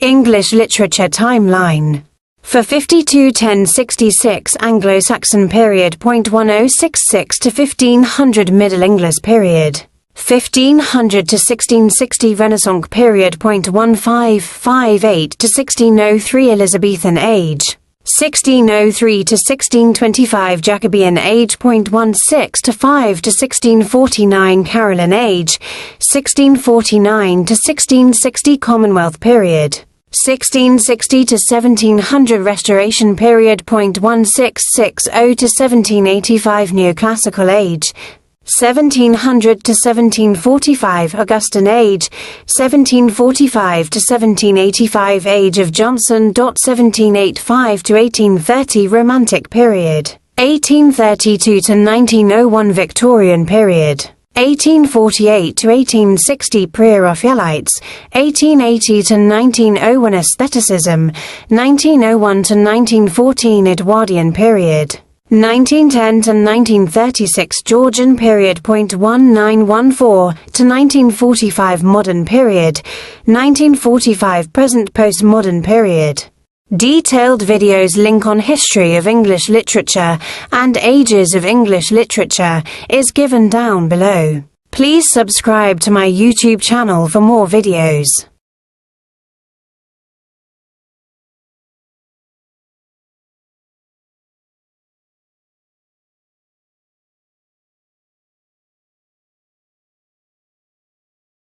English literature timeline. For 5210-66 Anglo-Saxon period. 1066 to 1500 Middle English period. 1500 to 1660 Renaissance period. 1558 to 1603 Elizabethan age. 1603 to 1625 Jacobean age. 16 to 5 to 1649 Caroline age. 1649 to 1660 Commonwealth period. 1660 to 1700 Restoration period. 1660 to 1785 Neoclassical age. 1700 to 1745 Augustan age. 1745 to 1785 Age of Johnson. 1785 to 1830 Romantic period. 1832 to 1901 Victorian period. 1848 to 1860 Pre-Raphaelites. 1880 to 1901 Aestheticism. 1901 to 1914 Edwardian period. 1910 to 1936 Georgian period. 1914 to 1945 Modern period. 1945 Present Postmodern period. Detailed videos link on history of English literature and ages of English literature is given down below. Please subscribe to my YouTube channel for more videos.